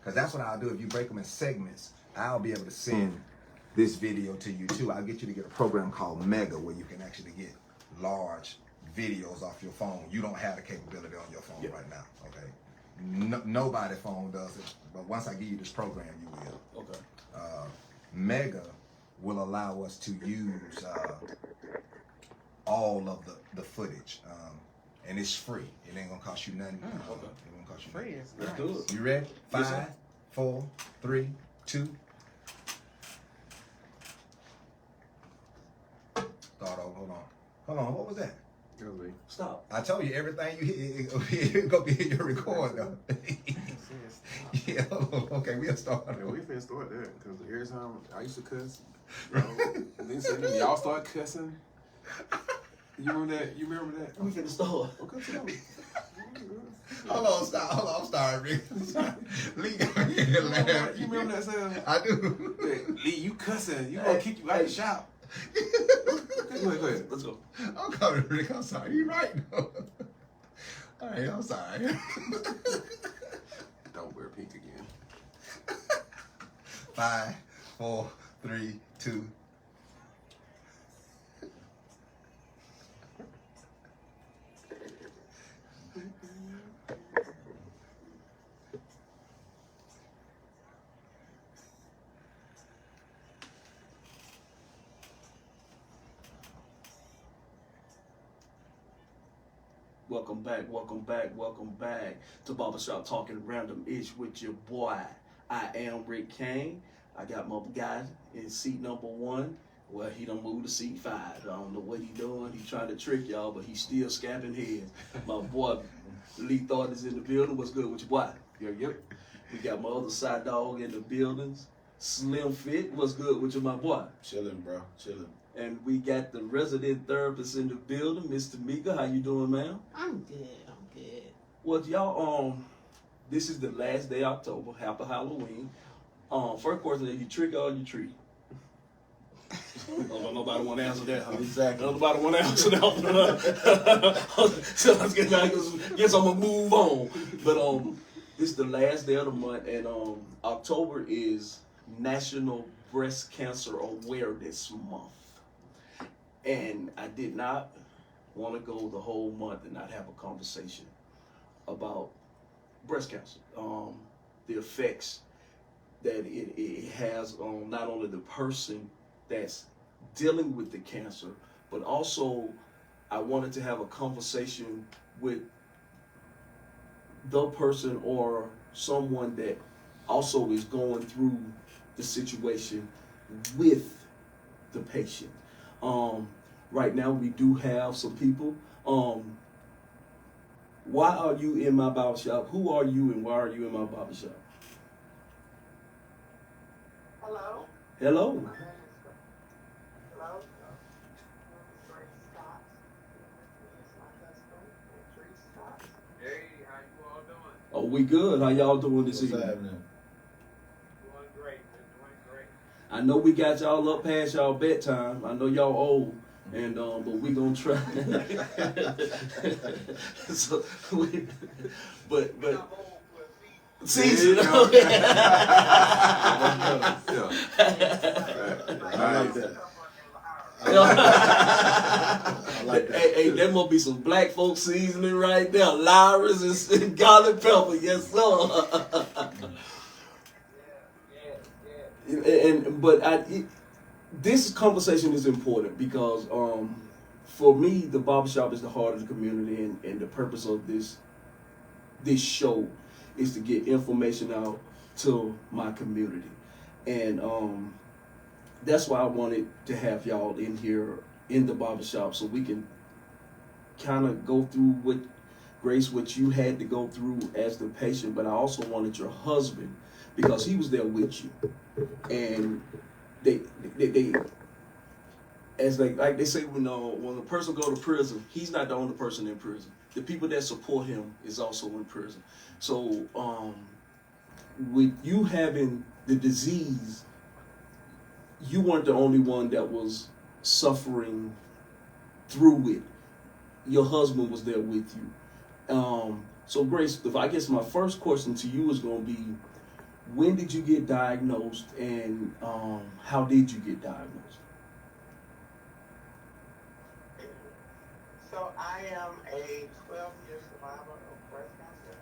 Because that's what I'll do. If you break them in segments, I'll be able to send this video to you too. I'll get you to get a program called Mega where you can actually get large videos off your phone. You don't have the capability on your phone right now, okay? Nobody phone does it, but once I give you this program, you will. Okay. Mega will allow us to use all of the footage, and it's free. It ain't gonna cost you nothing. Okay. It won't cost you nothing. Let's do it. You ready? Yes, 5, 4, 3, 2. Start over. Hold on. What was that? Stop. I told you everything you hit, it's gonna be in your record though. Yeah. Okay, we'll start. Yeah, we finna start that because every time I used to cuss, then suddenly y'all start cussing. You remember that? We finna start. Okay, so Hold on, stop. Hold on, I'm sorry, Rick. Lee got me here laughing. you remember that sound? I do. Hey, Lee, you cussing. You gonna kick you out the shop. Go ahead. Let's go. I'm coming, Rick. I'm sorry. You're right, though. All right, I'm sorry. Don't wear pink again. 5, 4, 3, 2. Welcome back to Barbershop Talking Random-ish with your boy. I am Rick Kane. I got my guy in seat number 1. Well, he done moved to seat 5. I don't know what he doing. He trying to trick y'all, but he's still scabbing heads. My boy Lee Thought is in the building. What's good with your boy? Yep. We got my other side dog in the buildings. Slim Fit. What's good with you, my boy? Chilling, bro. Chilling. And we got the resident therapist in the building, Miss Tomekia. How you doing, ma'am? I'm good. Well, y'all, this is the last day of October, happy Halloween. First question, are you trick or you treat? Don't nobody want to answer that, huh? Exactly. Nobody want to answer that. So let's guess I'm gonna move on. But this is the last day of the month, and October is National Breast Cancer Awareness Month. And I did not want to go the whole month and not have a conversation about breast cancer, the effects that it has on not only the person that's dealing with the cancer, but also I wanted to have a conversation with the person or someone that also is going through the situation with the patient. Right now we do have some people. Why are you in my barbershop? Who are you and why are you in my barbershop? Hello? Hello? Hello? Andrice Scott. This is my husband, Andrice Scott. Hey, how you all doing? Oh, we good. How y'all doing this What's evening? happening? Doing great. Doing great. I know we got y'all up past y'all bedtime. I know y'all old. And but we gonna try. So but season. Yeah. I like that. I like that. Hey, there must be some black folk seasoning right there. Lyras and garlic pepper, yes sir. This conversation is important because for me, the barbershop is the heart of the community, and the purpose of this show is to get information out to my community. And that's why I wanted to have y'all in here in the barbershop so we can kind of go through what you had to go through as the patient, but I also wanted your husband because he was there with you. And they like they say when a person go to prison, he's not the only person in prison. The people that support him is also in prison. So with you having the disease, you weren't the only one that was suffering through it. Your husband was there with you. So Grace, I guess my first question to you is going to be, When did you get diagnosed, and how did you get diagnosed? So I am a 12-year survivor of breast cancer.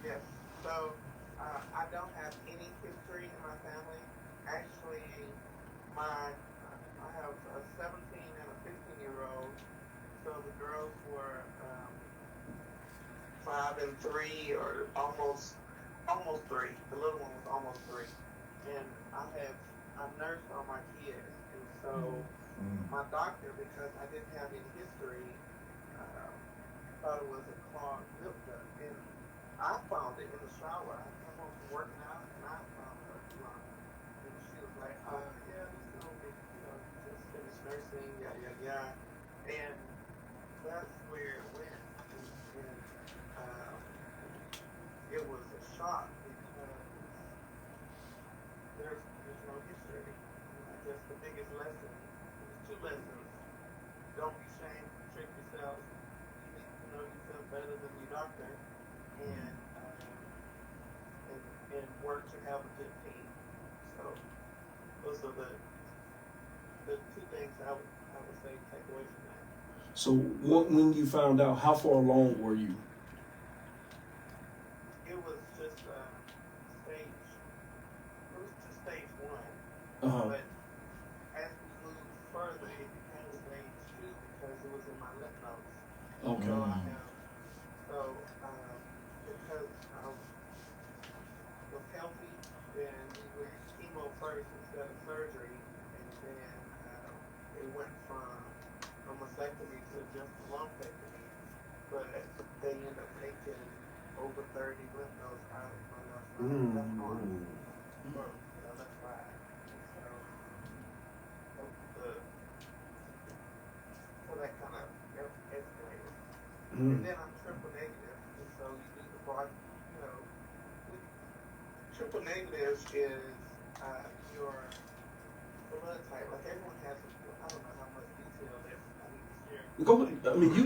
Yes. So I don't have any history in my family. Actually, I have a 17 and a 15-year-old. So the girls were 5 and 3, or almost 3. The little one was almost 3. And I nursed all my kids, and so my doctor, because I didn't have any history, thought it was a clogged milk duct, and I found it in the shower. I came home from working out, and I found her lump, and she was like, yeah, this is no big, just finished nursing, yada yada yada, and that's where it went, and it was a shock because there's no history. I guess the biggest lesson, there's 2 lessons. Don't be ashamed to trick yourself. You need to know yourself better than your doctor, and work to have a good team. So those are the 2 things I would say take away from that. So when you found out, how far along were you? It was just stage 1. Uh-huh. But as we moved further, it became stage 2 because it was in my lymph nodes. Okay. Because I was healthy, then we went chemo first instead of surgery, and then it went from a mastectomy to just a lumpectomy. But they ended up taking over 30 lymph nodes out of my left arm. That's right. So that kind of escalated. And then I'm triple negative, and so you need to block, triple negative is your blood type. Like everyone has, I don't know how much detail that I need to share. Go ahead. I mean, you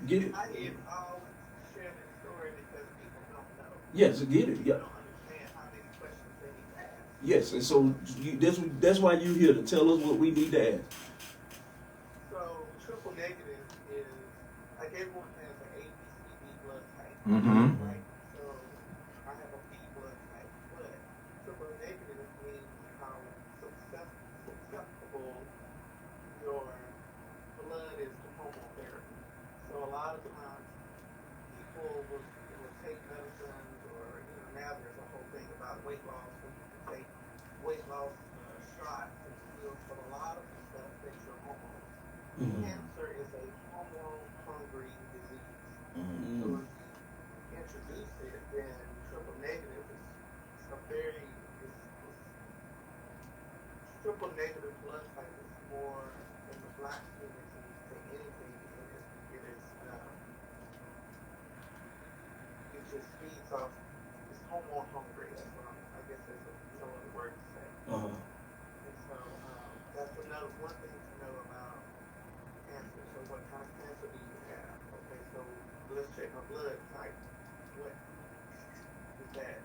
get it. I always share this story because people don't know. Yes, get it. Yeah. They don't understand how many questions they need to ask. Yes, and so that's why you're here, to tell us what we need to ask. So triple negative is like everyone has an A, B, C, D blood type, right? So I have a B blood type, but triple negative means how susceptible your blood is to hormone therapy. So a lot of times people will take medicines, or now there's a whole thing about weight loss, where you can take weight loss shots and pills, but a lot of the stuff affects your hormones. Cancer is a hormone-hungry disease. So if you introduce it, then triple negative is triple negative blood type is more in the black community than anything. It just feeds off. It's hormone hungry. That's what I guess there's no other word to say. And so that's one thing to know about cancer. So what kind of cancer do you have? Okay, so let's check my blood type. What is that?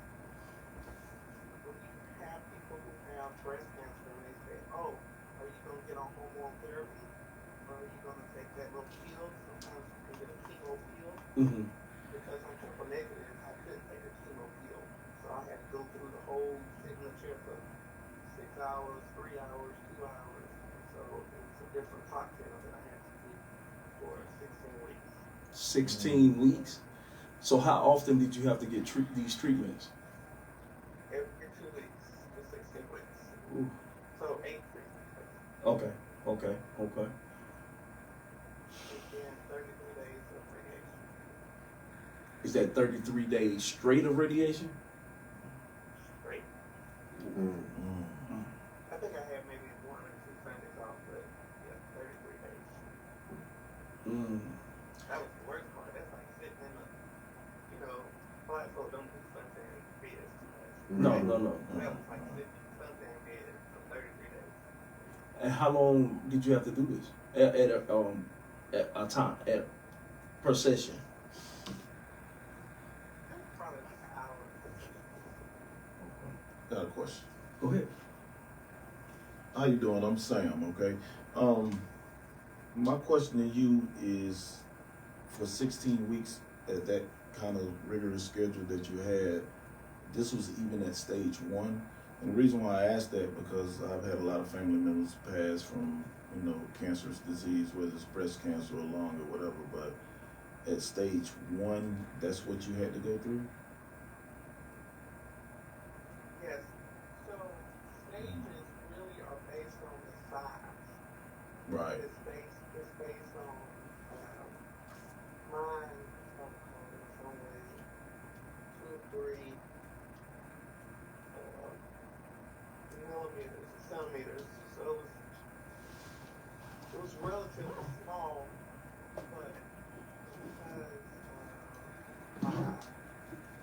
When you have people who have breast cancer and they say, oh, are you going to get on hormone therapy? Or are you going to take that little pill? Sometimes you can get a chemo pill. Because I'm triple negative, I couldn't take a chemo pill. So I had to go through the whole signature for 6 hours, 3 hours, 2 hours. So it was a different cocktail that I had to do for 16 weeks. 16 weeks. So how often did you have to get these treatments? Every 2 weeks for 16 weeks. Ooh. So 8 treatments. Okay. And then 33 days of radiation. Is that 33 days straight of radiation? Straight. I think I had maybe 1 or 2 Sundays off, but yeah, 33 days. That was the worst part. That's like sitting in a, black folk don't do suntan beds too much. No. That was like sitting in a suntan bed for 33 days. And how long did you have to do this? at a time per session? Probably like an hour. Got a question. Go ahead. How you doing? I'm Sam, okay? My question to you is, for 16 weeks at that kind of rigorous schedule that you had, this was even at stage 1. And the reason why I asked that, because I've had a lot of family members pass from, cancerous disease, whether it's breast cancer or lung or whatever, but at stage 1, that's what you had to go through? Yes. So stages really are based on the size. Right. It's based on mine. It's only 2 or 3 millimeters, centimeters. So it was relatively small, but because my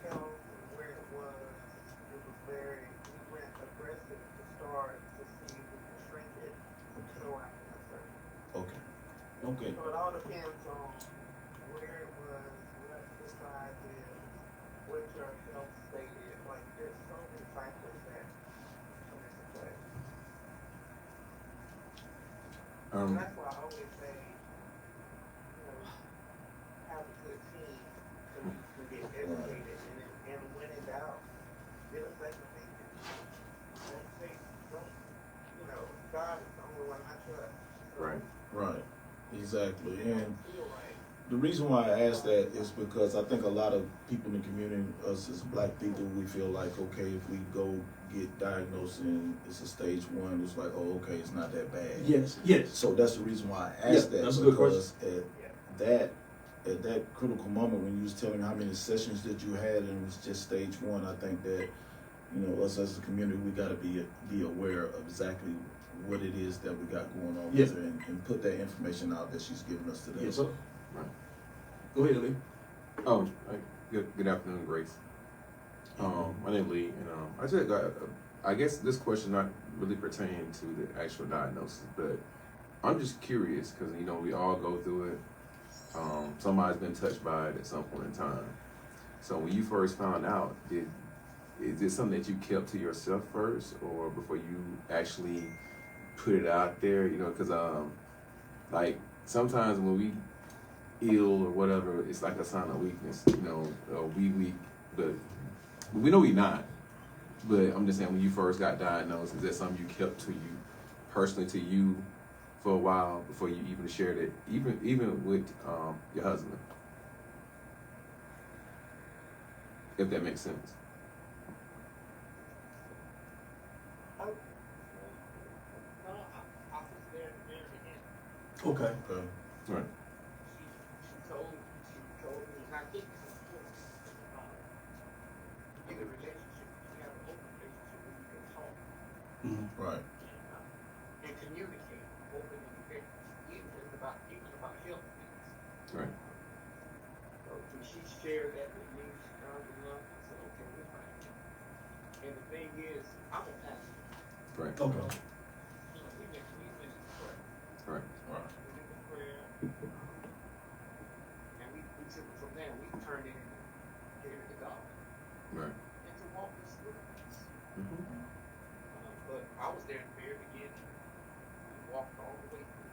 health and where it was very, we went aggressive to start to see if we can shrink it so I can assert. Okay. Okay. So it all depends on where it was, what the size is, what your health state is. Like, there's so many factors that come into play. And that's why I always say, have a good team so you can get educated. And when in doubt, get a second opinion. Don't say, God is the only one I trust. So, Right. Exactly. And feel right. the reason why I ask that is because I think a lot of people in the community, us as black people, we feel like, okay, if we go get diagnosed and it's a stage 1, it's like, oh, okay, it's not that bad. Yes. Yes. So that's the reason why I asked that. That's a good because at that critical moment when you was telling how many sessions that you had and it was just stage 1, I think that, us as a community, we got to be aware of exactly what it is that we got going on with her and put that information out that she's giving us today. Yes, sir. Right. Go ahead, Lee. Oh, good afternoon, Grace. My name is Lee, and I just got, I guess this question not really pertaining to the actual diagnosis, but I'm just curious because we all go through it. Somebody's been touched by it at some point in time. So when you first found out, is this something that you kept to yourself first, or before you actually put it out there? Because like sometimes when we ill or whatever, it's like a sign of weakness. We weak, but we know we not. But I'm just saying, when you first got diagnosed, is that something you kept to you personally, to you, for a while before you even shared it, even with your husband? If that makes sense. No, I was there at the very beginning. Okay. Okay. Right. She told me, and I think it's important in a relationship, you have an open relationship where you can talk Right. and communicate openly, even about health things. Right. So when she shared that with me, she found the love. I said, okay, we're fine. And the thing is, I'm a pastor. Right. Okay. We went to prayer. Right. Right. We went to prayer. And we took it from there. We turned it and gave it to God. Right. And to walk this through this. Mm-hmm. But I was there at the very beginning. We walked all the way through.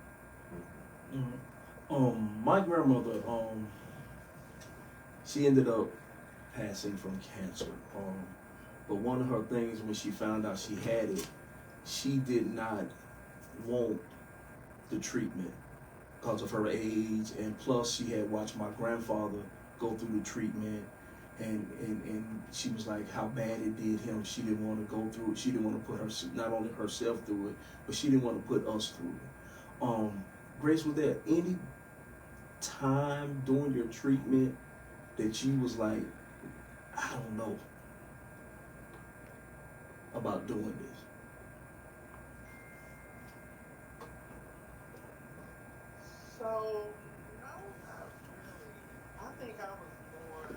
My grandmother, she ended up passing from cancer. But one of her things when she found out she had it, she did not want the treatment because of her age, and plus she had watched my grandfather go through the treatment, and she was like how bad it did him. She didn't want to go through it. She didn't want to put not only herself through it, but she didn't want to put us through it. Grace, was there any time during your treatment that you was like, I don't know about doing this? So, no, not really. I think I was more,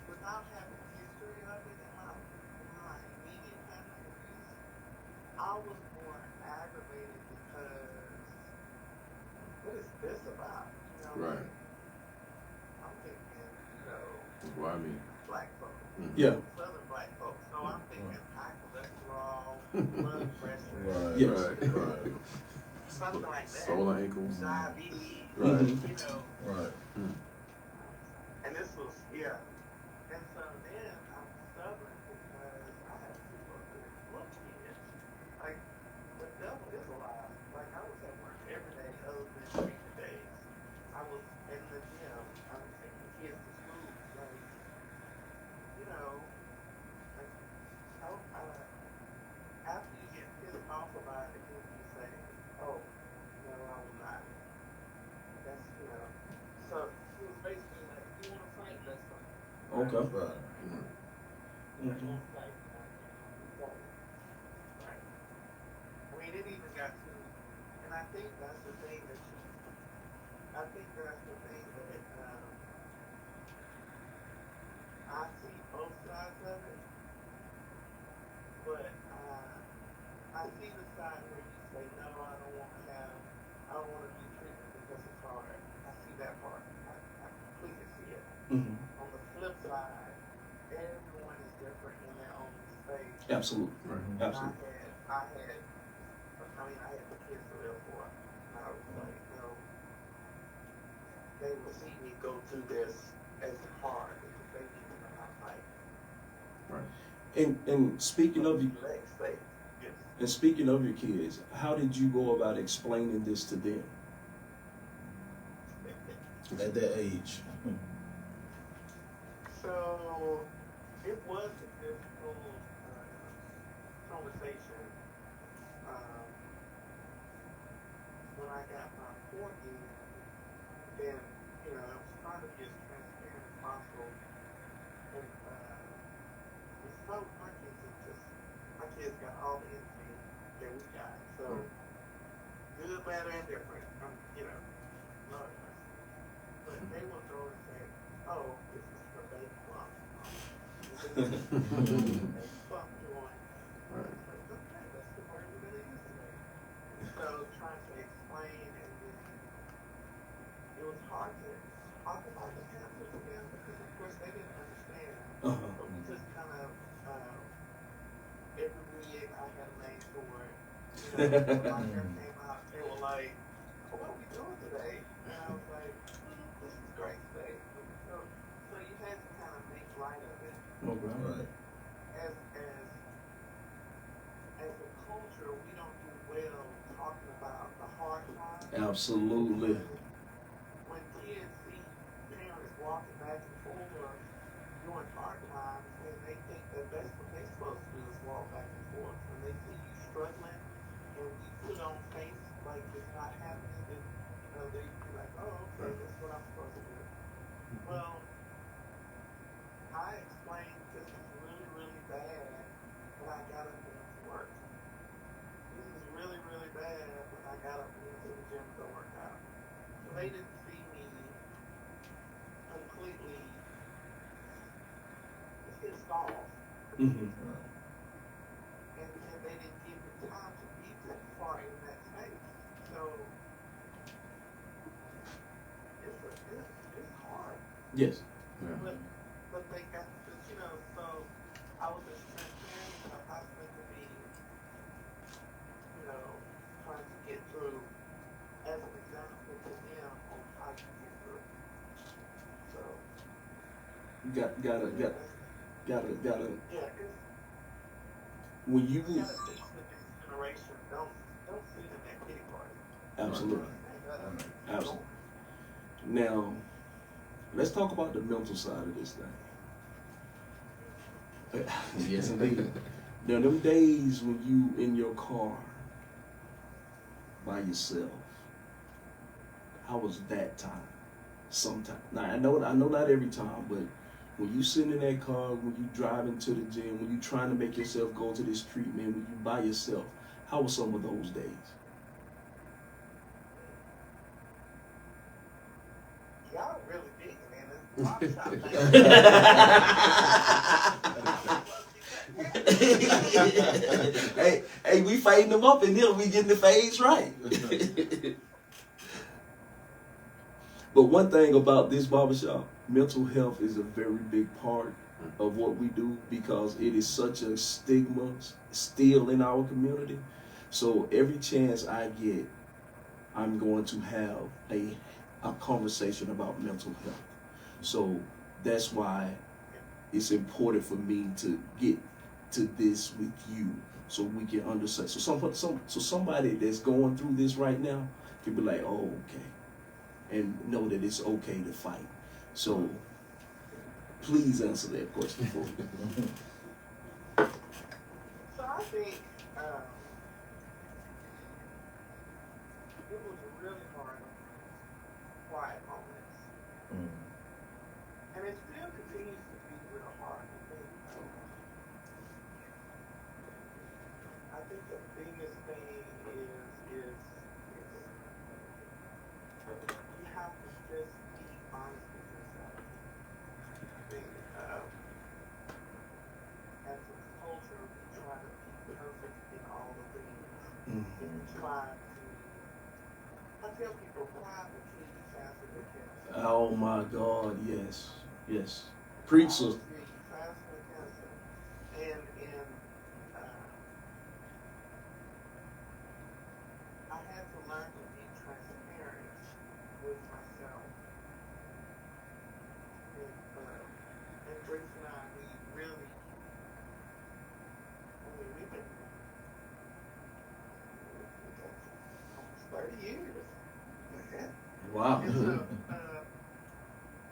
without having history of it in my immediate family, I was more aggravated because what is this Right. I'm thinking, you know, Well, I mean, black folks. Yeah. Southern black folks. So I'm thinking high cholesterol, blood pressure, Right. Yes. Right. something like that. swollen ankles. Diabetes, Right. you know. Right. And this was, yeah. And so then I'm stubborn because I had two little kids. Like, the devil is alive. Like, I was at work every day other than treatment days. I was in the gym. I was taking kids to school. Like, you know, like, after you get pissed off about it, then you say, oh, no, I will not. That's, you know. So it was basically like, you want to fight, let's fight. Okay. Right. You want to fight, right. I mean, it even got to, and I think that's the thing that I see both sides of it, but I see the side where you say, no, I don't want to do treatment because it's hard. I see that part. I completely see it. On the flip side, everyone is different in their own space. Absolutely. Right. Absolutely. I had the kids to live for. And I was like, no, they will see me go through this as hard because they need to know how to fight. Right. And speaking of you, Legs, they, yes. and speaking of your kids, how did you go about explaining this to them? At that age. So it was a difficult conversation. When I got my fourth in, then, you know, I was trying to be as transparent as possible. And so my kids got all the instinct that we got. So good, bad, and different. You know, Lord mercy. But they will go and say, oh, this is for baby bump. Baby bump joint. Right. Like, okay, that's the word we're going to use today. So trying to explain, and then it was hard to talk about the cancer to them because, of course, they didn't understand. But we just kind of, every week I had a name for it. You know, when my hair came out, they were like, oh, what are we doing today? And I was like, this is great today. So you had to kind of make light of it. Okay. Right. As a culture, we don't do well talking about the hard times. Absolutely. When kids see parents walking back and forth during hard times, and they think that that's what they're supposed to do is walk back and forth. When they see you struggling, and you put on face like it's not happening, then they be like, oh, okay, that's what I'm supposed to do. Well, I explained this is really, really bad, but I got up and went to work. This is really, really bad, but I got up and went to the gym to go work out. So they didn't see me completely just get stalled. Mm-hmm. And they didn't give me time to be that far in that space. So it's hard. Yes. Yeah. But they got this, you know, so I was as transparent as I possibly could be, you know, trying to get through as an example to them on how to get through. So Gotta. yeah, because When you you gotta teach the next generation, don't see them at pity party. absolutely. Stand up. Absolutely. Now, let's talk about the mental side of this thing. Yes, indeed. Now, them days when you in your car by yourself, how was that time? Sometimes. Now, I know not every time, but when you sitting in that car, when you driving to the gym, when you trying to make yourself go to this treatment, when you by yourself, how were some of those days? Y'all really big, man. hey, we fighting them up in here. We getting the phase right. But one thing about this barbershop, mental health is a very big part of what we do because it is such a stigma still in our community. So every chance I get, I'm going to have a conversation about mental health. So that's why it's important for me to get to this with you so we can understand. So somebody that's going through this right now can be like, oh, okay, and know that it's okay to fight. So please answer that question for me. So I think it was really hard, quiet moments, and it still continues to be real hard. I think the biggest thing is you have to just be honest with yourself. I think as a culture, we try to be perfect in all the things. And we try to, I tell people, pride will kill you faster than cancer. Oh my God, yes, yes. Preach, sister. Faster than cancer. And I had to learn to be transparent with myself. And Andrice and I, we really, we've been almost 30 years. Wow. And so,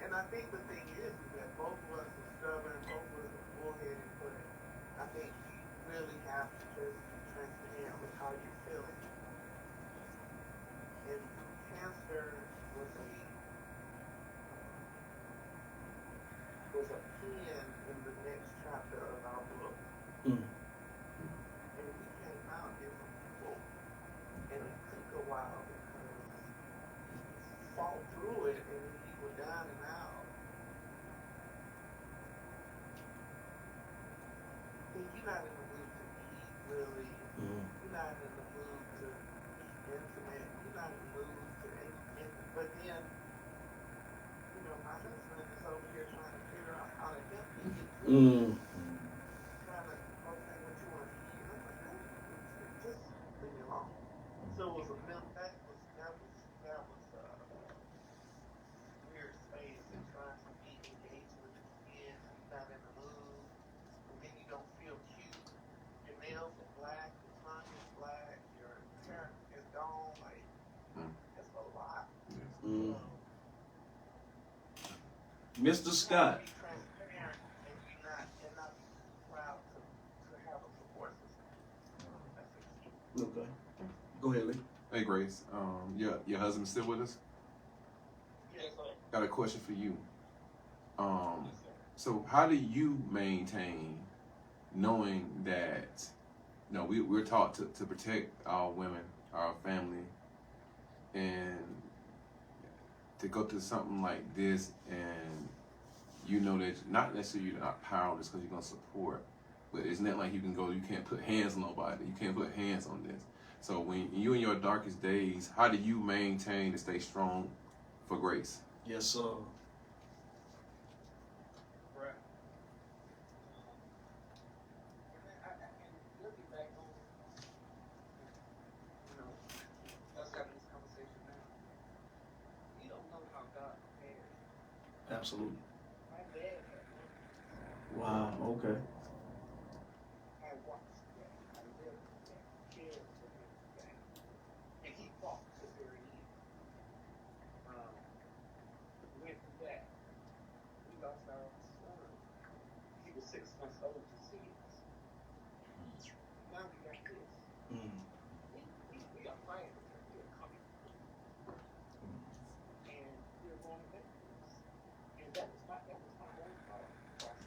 and I think the thing is that both of us are stubborn, both of us are bullheaded, but I think you really have to just be transparent with how you're feeling. And cancer was a pen in the next chapter of our book. And we came out different people. And it took a while because you fought through it and you were down and out. And you're not in the mood to eat, really. You're not in the mood to be intimate. You're not in the mood to anything. But then, you know, my husband is over here trying to figure out how to help me get through it. Trying to, okay, what you want to eat? I'm like, hey, just leave me alone. So it was a that was weird space and trying to be engaged with the kids and not in the mood. And then you don't feel cute. Your nails are black, your tongue is black, your hair is gone. Like, it's a lot. Mr. Scott. Be transparent and not be proud to have a support system. That's the key. Okay. Go ahead, Lee. Hey Grace, your husband's still with us? Yes, sir. Got a question for you. So how do you maintain knowing that, you know, we're taught to protect our women, our family, and to go through something like this, and you know that not necessarily you're not powerless because you're gonna support, but it's not like you can't put hands on nobody. You can't put hands on this. So when you in your darkest days, how do you maintain to stay strong for Grace? Yes, sir. Right. And looking back on, you know, us having this conversation now, you don't know how God prepared. Absolutely. My dad had one. Wow, okay. I watched that. I lived that. Cared for him that. And he fought to the very end. Went through that. We lost our son. He was 6 months old to see us. Now we got this. We are fighting. We are coming. And we're going to make this. And that was my own process.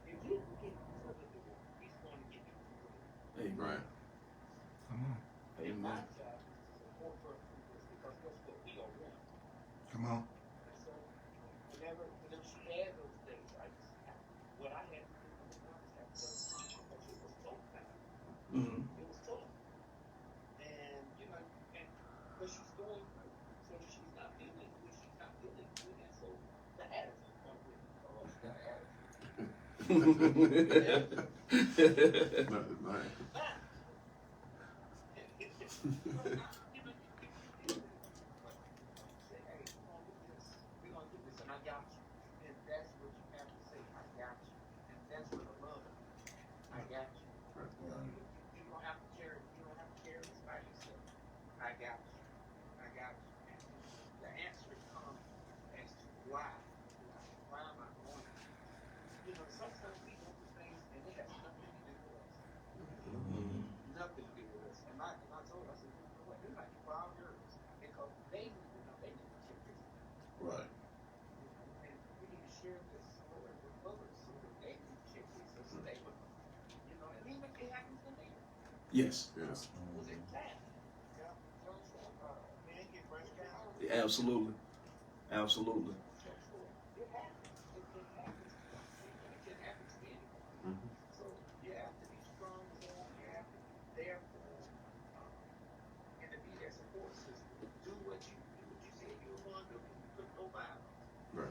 If you can get through the door, he's going to get you through it. Amen. Come on. And my Amen. job is to support her through this because guess what? We are one. Come on. And so whenever she had those days, what I had to do was have to because it was tough time. It was tough. And, you know, but she's going through. So she's not dealing with Right. Yes, Yes. absolutely, absolutely. Mm-hmm. Right.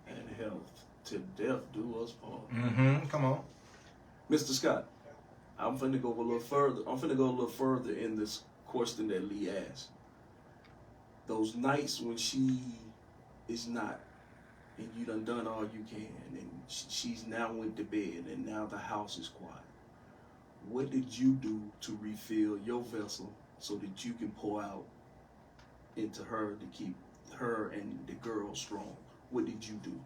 And health to death do us part. Mm-hmm. Come on. Mr. Scott, I'm finna go a little further. I'm finna go a little further in this question that Lee asked. Those nights when she is not, and you done all you can, and she's now went to bed, and now the house is quiet. What did you do to refill your vessel so that you can pour out into her to keep her and the girl strong? What did you do?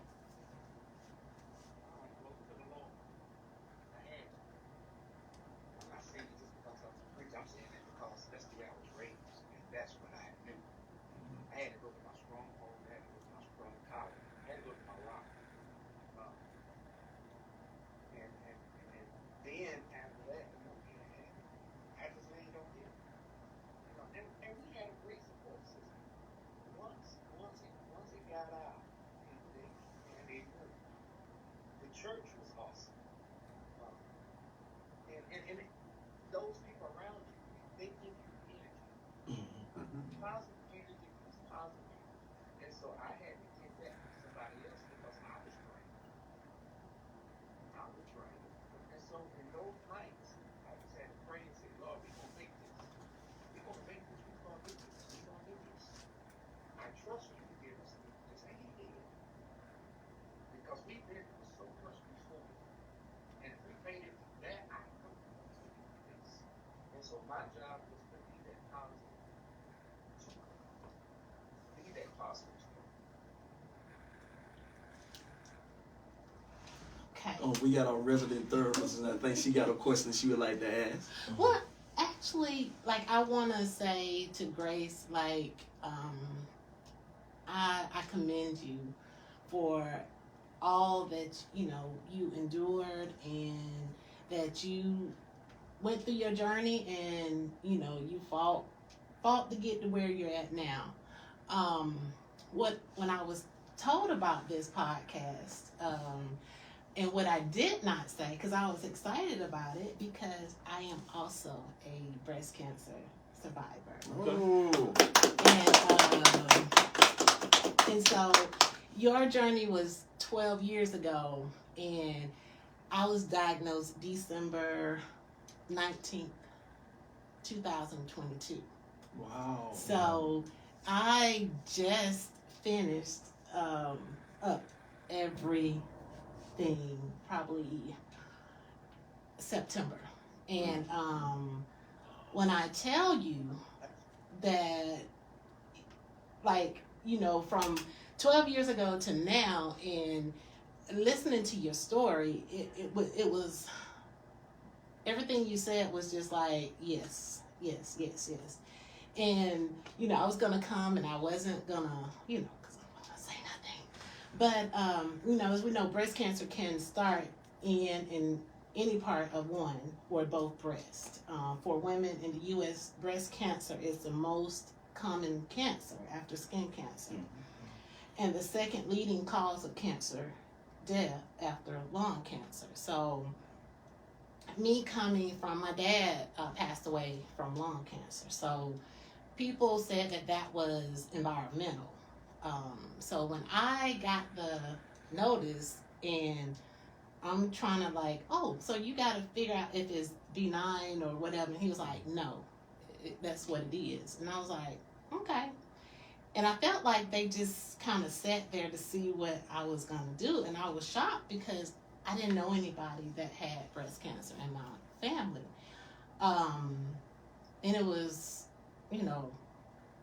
Okay. Oh, we got our resident therapist, and I think she got a question she would like to ask. Well, actually, like, I want to say to Grace, like, I commend you for all that, you endured, and that you went through your journey, and, you fought to get to where you're at now. When I was told about this podcast, and what I did not say, because I was excited about it, because I am also a breast cancer survivor. Oh. And so your journey was 12 years ago, and I was diagnosed December 19th, 2022. Wow. So I just finished up everything probably September. And when I tell you that, like, from 12 years ago to now, and listening to your story, it was everything you said was just like, yes. And, I was going to come, and I wasn't going to, because I don't want to say nothing. But, as we know, breast cancer can start in any part of one or both breasts. For women in the U.S., breast cancer is the most common cancer after skin cancer. And the second leading cause of cancer death after lung cancer. So, me coming from, my dad passed away from lung cancer. So, people said that was environmental. So when I got the notice, and I'm trying to like, oh, so you got to figure out if it's benign or whatever. And he was like, no, that's what it is. And I was like, okay. And I felt like they just kind of sat there to see what I was going to do. And I was shocked because I didn't know anybody that had breast cancer in my family. And it was, you know,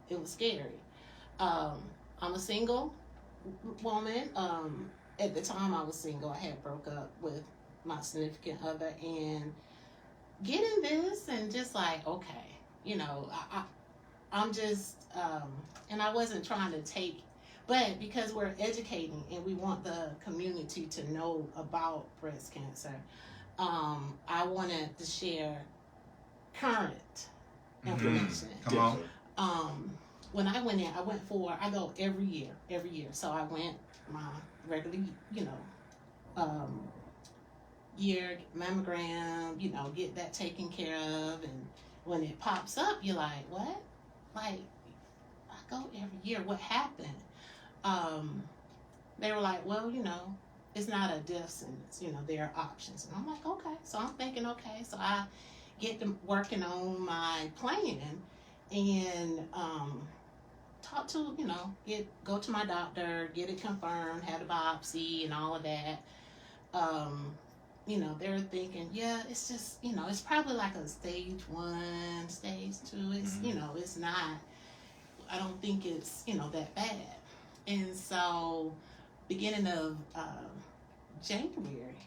it was scary. I'm a single woman. At the time I was single, I had broke up with my significant other, and getting this and just like, okay, you know, I'm just, and I wasn't trying to take, but because we're educating and we want the community to know about breast cancer, I wanted to share current information. Come on. When I went in, I go every year. So I went my regular, you know, year mammogram, you know, get that taken care of. And when it pops up, you're like, what? Like, I go every year. What happened? They were like, well, you know, it's not a death sentence. You know, there are options. And I'm like, okay. So I'm thinking, okay. So I get to working on my plan and talk to, you know, go to my doctor, get it confirmed, have a biopsy and all of that. You know, they're thinking, yeah, it's just, you know, it's probably like a stage 1, stage 2. It's, you know, it's not, I don't think it's, you know, that bad. And so beginning of January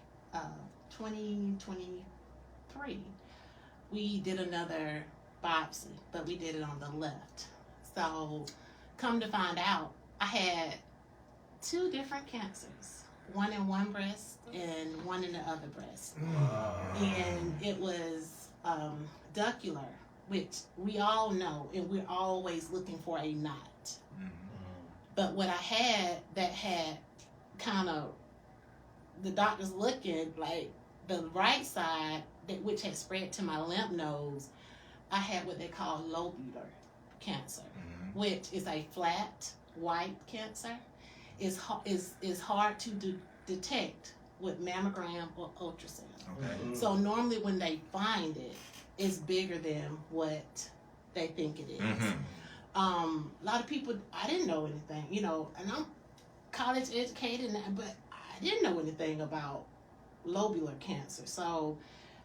2023, we did another biopsy, but we did it on the left. So come to find out, I had 2 different cancers, one in one breast and one in the other breast. And it was ductular, which we all know, and we're always looking for a knot. But what I had that had kind of, the doctors looking like the right side, which had spread to my lymph nodes, I had what they call lobular cancer, which is a flat white cancer. Is hard to detect with mammogram or ultrasound. Okay. So normally when they find it, it's bigger than what they think it is. A lot of people, I didn't know anything, you know, and I'm college educated, but I didn't know anything about lobular cancer. So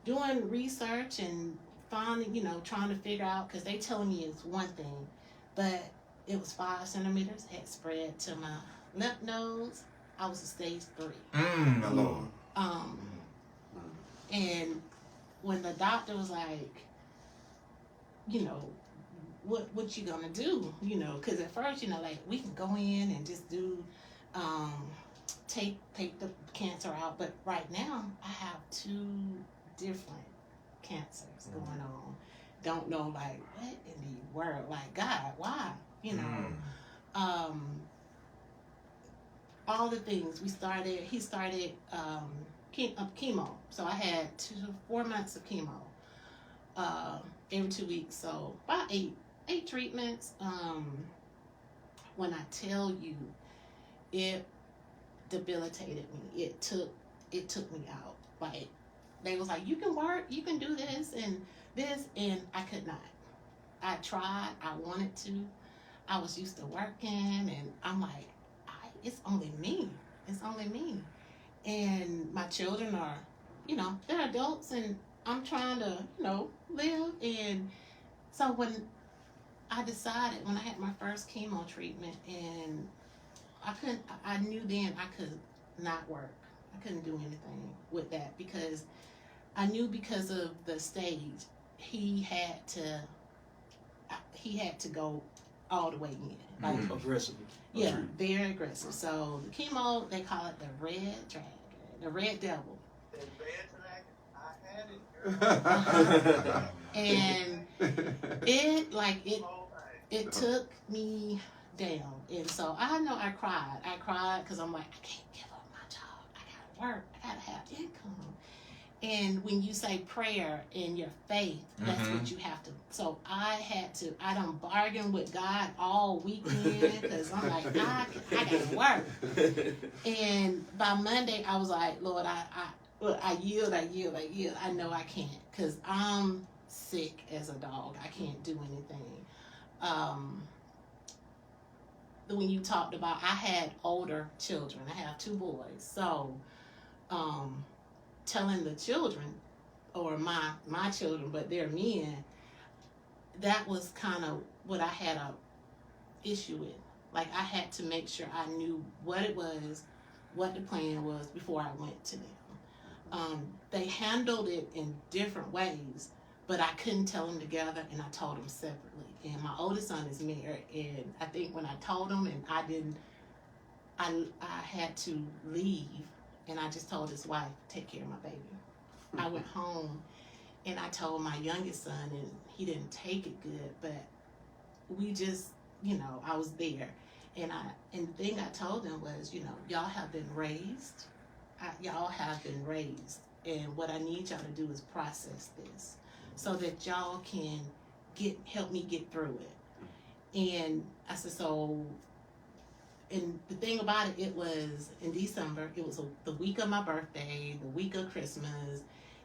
doing research and finding, you know, trying to figure out, because they telling me it's one thing, but it was 5 centimeters, had spread to my lymph nodes. I was a stage 3. My Lord. And when the doctor was like, you know, what you gonna do? You know, because at first, you know, like we can go in and just do, take the cancer out. But right now, I have 2 different cancers going on. Don't know, like, what in the world? Like, God, why? You know, all the things he started chemo. So I had 4 months of chemo every 2 weeks. So about 8 treatments. When I tell you, it debilitated me. It took me out. Like, they was like, you can work, you can do this, and I could not. I tried, I wanted to. I was used to working, and I'm like, it's only me. It's only me. And my children are, you know, they're adults, and I'm trying to, you know, live. And so when I decided, when I had my first chemo treatment, and I knew then I could not work. I couldn't do anything with that, because I knew because of the stage, he had to go all the way in. Like, aggressively. yeah, very aggressive. So the chemo, they call it the red dragon, the red devil. The red dragon, I had it. And it took me down. And so I know I cried because I'm like, I can't give up my job. I gotta work. I gotta have income. And when you say prayer in your faith, that's what you have to. So I done bargained with God all weekend because I'm like, I gotta work. And by Monday, I was like, Lord, I yield. I know I can't because I'm sick as a dog. I can't do anything. When you talked about, I had older children. I have 2 boys. So, telling the children, or my children, but they're men, that was kind of what I had a issue with. Like, I had to make sure I knew what it was, what the plan was before I went to them. They handled it in different ways, but I couldn't tell them together, and I told them separately. And my oldest son is married, and I think when I told him, and I had to leave, and I just told his wife, take care of my baby. I went home, and I told my youngest son, and he didn't take it good, but we just, I was there. And the thing I told them was, y'all have been raised. Y'all have been raised. And what I need y'all to do is process this so that y'all can help me get through it. And I said, and the thing about it was in December, it was the week of my birthday, the week of Christmas,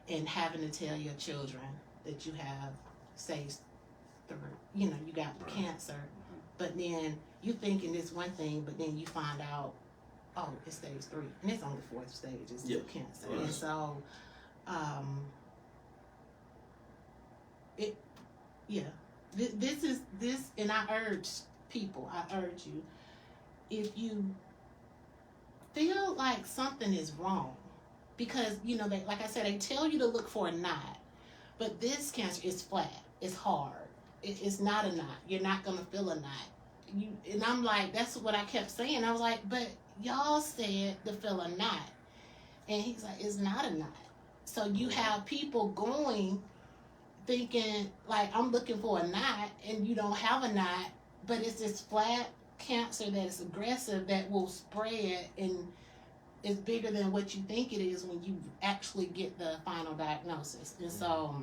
and having to tell your children that you have stage 3, you got cancer. But then you thinking this one thing, but then you find out, oh, it's stage 3, and it's on the 4th stage, it's still cancer. Right. And so, this, and I urge you, if you feel like something is wrong, because, like I said, they tell you to look for a knot, but this cancer is flat, it's hard, it's not a knot, you're not going to feel a knot. And I'm like, that's what I kept saying. I was like, but y'all said to feel a knot. And he's like, it's not a knot. So you have people going, thinking, like, I'm looking for a knot, and you don't have a knot, but it's this flat cancer that is aggressive that will spread and is bigger than what you think it is when you actually get the final diagnosis. And so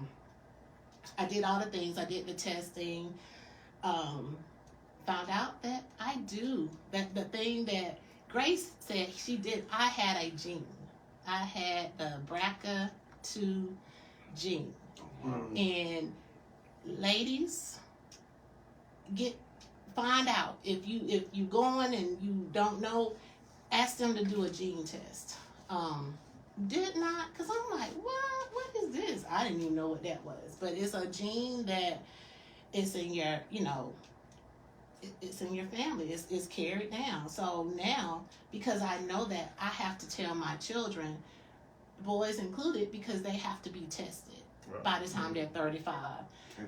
I did all the things. I did the testing, found out that I do. That the thing that Grace said she did, I had a gene. I had the BRCA2 gene. And ladies, find out if you going and you don't know, ask them to do a gene test. Did not, because I'm like, what is this? I didn't even know what that was. But it's a gene that is in your, it's in your family. It's carried down. So now, because I know that, I have to tell my children, boys included, because they have to be tested by the time they're 35.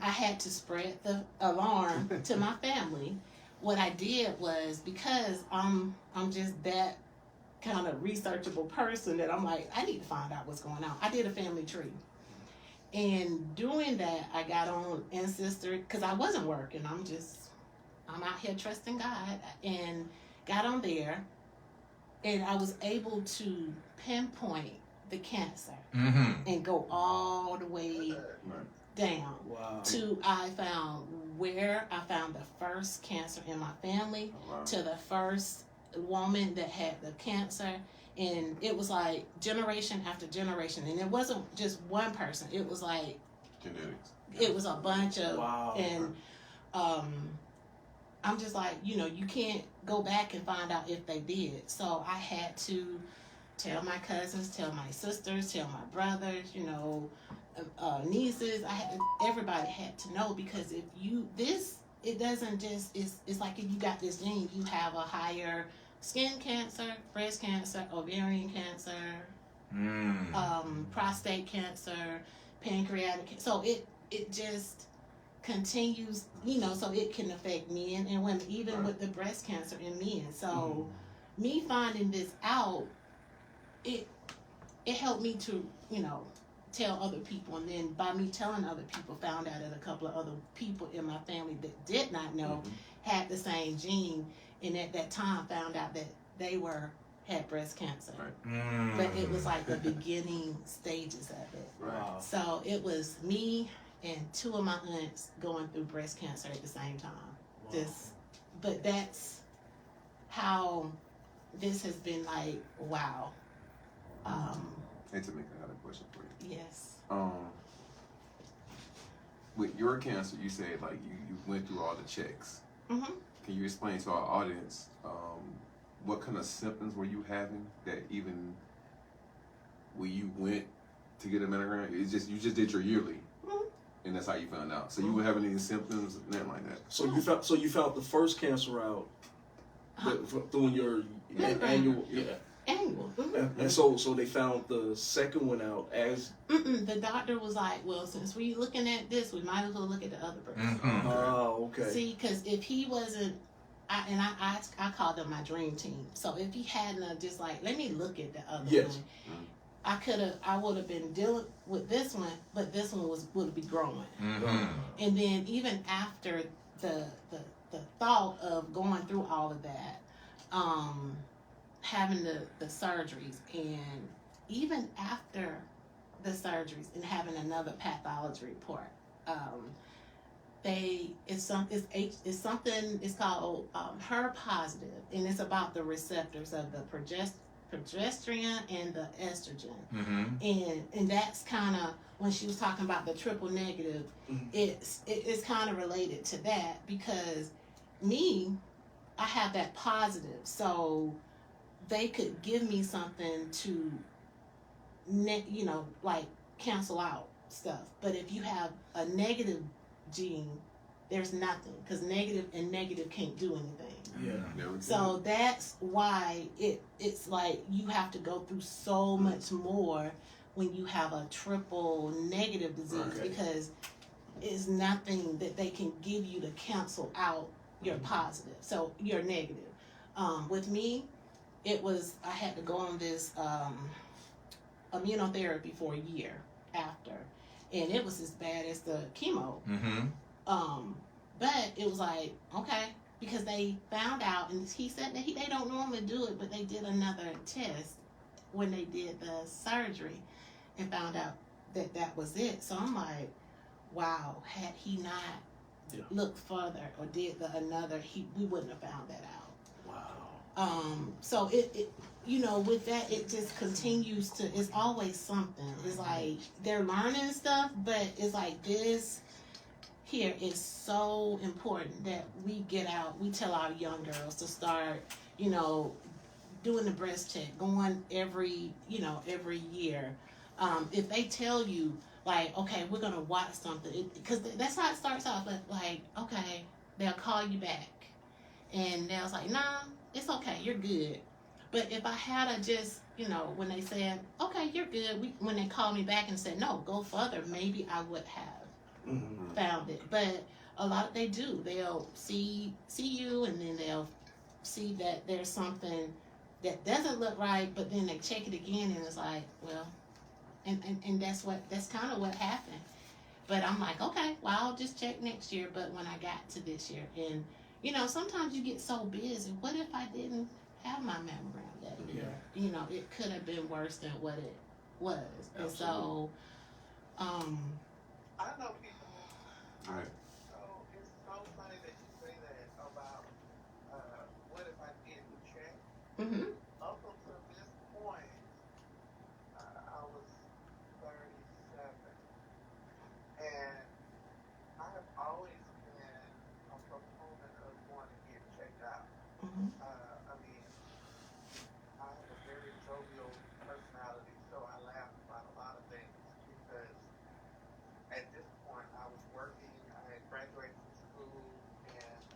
I had to spread the alarm to my family. What I did was, because I'm just that kind of researchable person, that I'm like, I need to find out what's going on. I did a family tree. And doing that, I got on Ancestry, because I wasn't working. I'm out here trusting God, and got on there, and I was able to pinpoint the cancer and go all the way down to I found the first cancer in my family, to the first woman that had the cancer. And it was like generation after generation, and it wasn't just one person, it was like genetics. It was a bunch of and I'm just like, you can't go back and find out if they did. So I had to tell my cousins, tell my sisters, tell my brothers, nieces. Everybody had to know, because if it doesn't just, it's like if you got this gene, you have a higher skin cancer, breast cancer, ovarian cancer, prostate cancer, pancreatic cancer. So it just continues, so it can affect men and women, even with the breast cancer in men. So me finding this out, it helped me to, tell other people. And then by me telling other people, found out that a couple of other people in my family that did not know had the same gene. And at that time found out that they were had breast cancer. Right. But it was like the beginning stages of it. Wow. So it was me and 2 of my aunts going through breast cancer at the same time. Wow. But that's how this has been like, wow. Hey, Tomekia, I had a question for you. Yes. With your cancer, you said like you went through all the checks. Mm-hmm. Can you explain to our audience what kind of symptoms were you having that even when you went to get a mammogram, you just did your yearly, and that's how you found out. So you were having any symptoms, nothing like that. So you found the first cancer out doing your annual. Yeah. Annual. Mm-hmm. And so they found the second one out as. The doctor was like, well, since we're looking at this, we might as well look at the other person. Oh, okay. See, because if he wasn't, I called them my dream team. So if he hadn't just like, let me look at the other Yes. one, I would have been dealing with this one, but this one would be growing. And then even after the thought of going through all of that, having the surgeries, and even after the surgeries and having another pathology report, it's something, it's called HER positive, and it's about the receptors of the progesterone and the estrogen. And that's kind of, when she was talking about the triple negative, it's kind of related to that, because I have that positive, so they could give me something to like cancel out stuff. But if you have a negative gene, there's nothing, because negative and negative can't do anything. Yeah. So that's why it's like you have to go through so much more when you have a triple negative disease, because it's nothing that they can give you to cancel out your positive, so you're negative. With me, it was, I had to go on this immunotherapy for a year after, and it was as bad as the chemo. But it was like, okay, because they found out, and he said that they don't normally do it, but they did another test when they did the surgery and found out that was it. So I'm like, wow, had he not looked further or did we wouldn't have found that out. Wow. So it with that, it just continues to, it's always something. It's like they're learning stuff, but it's like this here is so important that we get out, we tell our young girls to start, doing the breast check, going every year. If they tell you, like, okay, we're going to watch something, because that's how it starts off, but like, okay, they'll call you back, and they'll say, nah, it's okay, you're good. But if I had just, when they said, okay, you're good, when they called me back and said, no, go further, maybe I would have found it. But a lot they do, they'll see you, and then they'll see that there's something that doesn't look right, but then they check it again, and it's like, well, and that's kind of what happened. But I'm like, okay, well, I'll just check next year. But when I got to this year, and sometimes you get so busy, what if I didn't have my mammogram that year? It could have been worse than what it was. Absolutely. And so I know people. All right. So it's so funny that you say that about what if I didn't check. Up until this point, I was 37, and I have always been a proponent of wanting to get checked out. I mean, I have a very jovial personality, so I laugh about a lot of things, because at this point I was working, I had graduated from school, and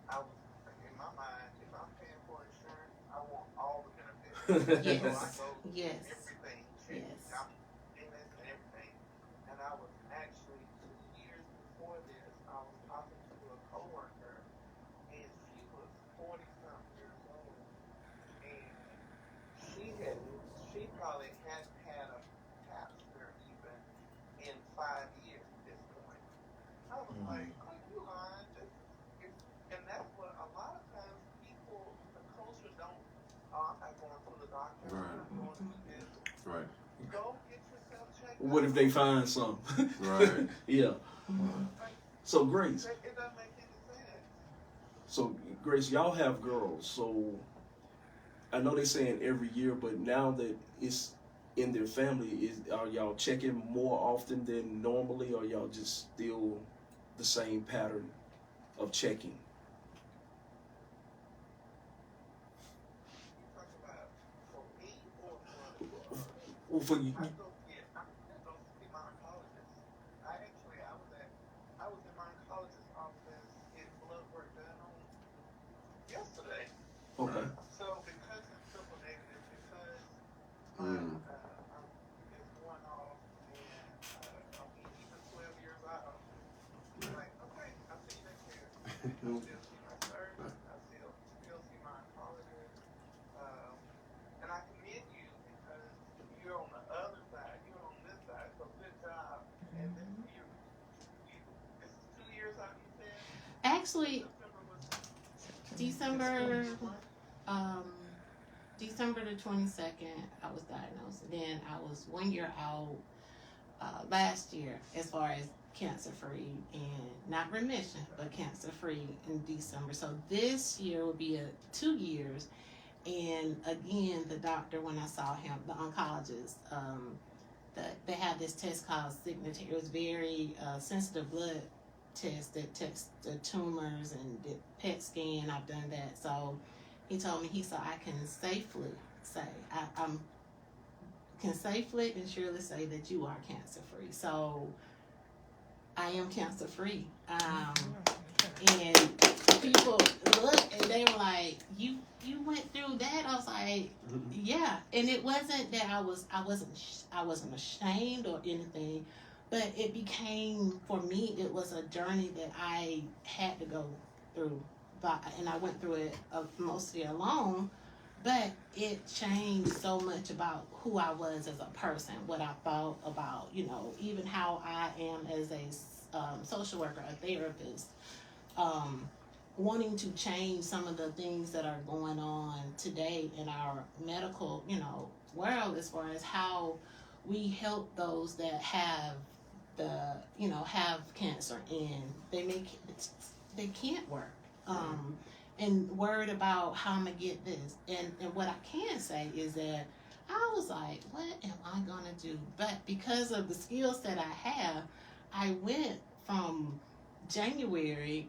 I was, in my mind, if I'm paying for insurance, I want all the benefits. Yes. So I go Yes. everything, Yes. payments and everything. And I was actually, 2 years before this, I was talking to a coworker, and she was 40-something years old, and she probably hadn't had a pap smear even in 5 years at this point. I was like, are you lying? And that's what a lot of times people, the culture don't doctor. Right. I'm going to do this. Right. Go get yourself checked What if out. they find something? Right. Yeah. Like, So Grace, it doesn't make any sense. so Grace, y'all have girls. So I know they're saying every year, but now that it's in their family, are y'all checking more often than normally, or y'all just still the same pattern of checking? You talk about for me or for Well, for you, I go see my oncologist. I was in my oncologist's office getting blood work done on yesterday. okay. So because I'm triple negative, because Mm. it's going off, and I'm even 12 years out, I'm like, okay, I'll see you next year. I still see my surgeon. I still see my oncologist. And I commend you because you're on the other side. You're on this side. So good job. And this this is 2 years out, you said? Actually, September was December the 22nd, I was diagnosed. And then I was 1 year out last year as far as cancer free and not remission, but cancer free in December. So this year will be 2 years. And again, the doctor, when I saw him, the oncologist, they have this test called signature. It was very sensitive blood test that tests the tumors and the PET scan. I've done that. So he told me, he said, I can safely say, I can safely and surely say that you are cancer free. So I am cancer free. And people look and they were like, you went through that? I was like, yeah. And it wasn't that I wasn't ashamed or anything, but it became, for me, it was a journey that I had to go through. And I went through it mostly alone, but it changed so much about who I was as a person, what I thought about, even how I am as a social worker, a therapist, wanting to change some of the things that are going on today in our medical, world, as far as how we help those that have have cancer and they can't work. And worried about how I'm gonna get this. And what I can say is that I was like, what am I gonna do? But because of the skill set I have, I went from January,